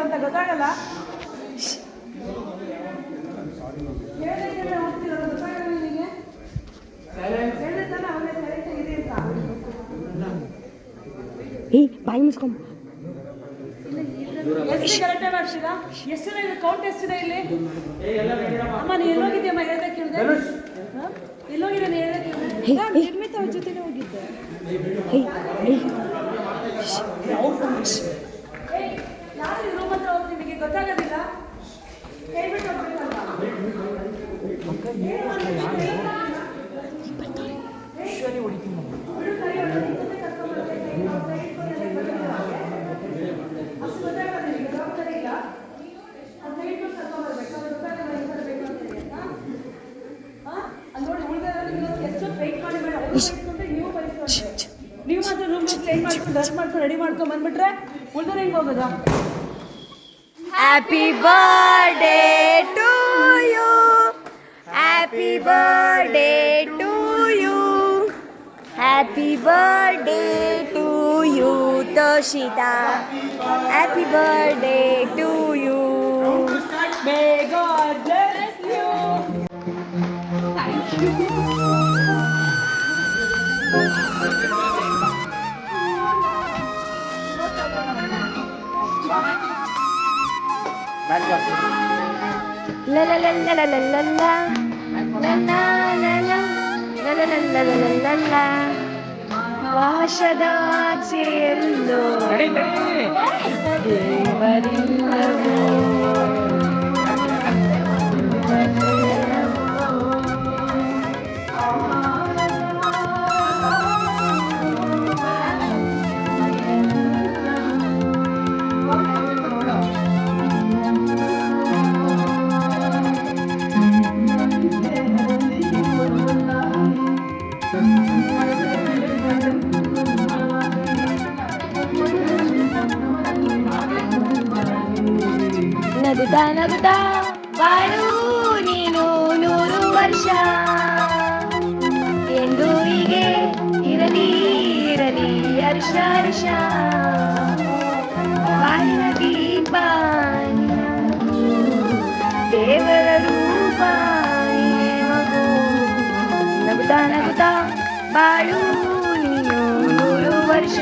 ಅಂತ ಗೊತ್ತಾಗಲ್ಲ. ಬಾಯಿ ಮುಸ್ಕೊಂಬ ಎಷ್ಟು ಕರೆಕ್ಟಾಗಿ ಮಾಡ್ತೀರಾ? ಎಷ್ಟಿದೆ ಕೌಂಟ್ ಎಷ್ಟಿದೆ ಇಲ್ಲಿ? ಅಮ್ಮ ನೀನು ಎಲ್ಲೋಗಿದ್ಯಮ್ಮ? ಹೇಳ್ದೆ ಕೇಳಿದೆ ಎಲ್ಲೋಗಿದೆ ನೀನು? ಹೇಳ್ದೆ ಕೇಳಿದೆ ನಿರ್ಮಿತ ಅವ್ರ ಜೊತೆನೇ ಹೋಗಿದ್ದೆ. ಯಾರು ಈ ರೂಮ್ ಹತ್ರ ಹೋಗಿ ನಿಮಗೆ ಗೊತ್ತಾಗೋದಿಲ್ಲ? ಹೇಳ್ಬಿಟ್ಟು ಹೋಗ್ಬೇಕಲ್ವಾ? ನೀವು ಮಾತ್ರ ರೂಮ್ ಚೇಂಜ್ ಮಾಡ್ಕೊಂಡು ಡ್ರೆಸ್ ಮಾಡ್ಕೊಂಡು ರೆಡಿ ಮಾಡ್ಕೊಂಡು ಬಂದ್ಬಿಟ್ರೆ ಉಳಿದ್ರೆ ಹೆಂಗೆ ಹೋಗೋದು? Happy birthday to you, happy birthday to you, happy birthday to you Toshita, happy birthday to you. May God bless you. Thank you. La la la la la la la la la la la la la la la la la la. ವಾಶದಾಚೆಯಲ್ಲೋ ದೇವರಿಲ್ಲವೋ ನಗುತ್ತಾ ನಗುತ್ತಾ ಬಾಳು ನೀನು 100 ವರ್ಷ ಎಂದು ಹೀಗೆ ಇರಲಿ ಇರಲಿ ಹರ್ಷ ಹರ್ಷ. ಬಾಳಿನ ದೀಪ ದೇವರ ರೂಪ ನೀನೇ ಮಗು. ನಗುತ್ತಾ ನಗುತ್ತಾ ಬಾಳು ನೀನು 100 ವರ್ಷ.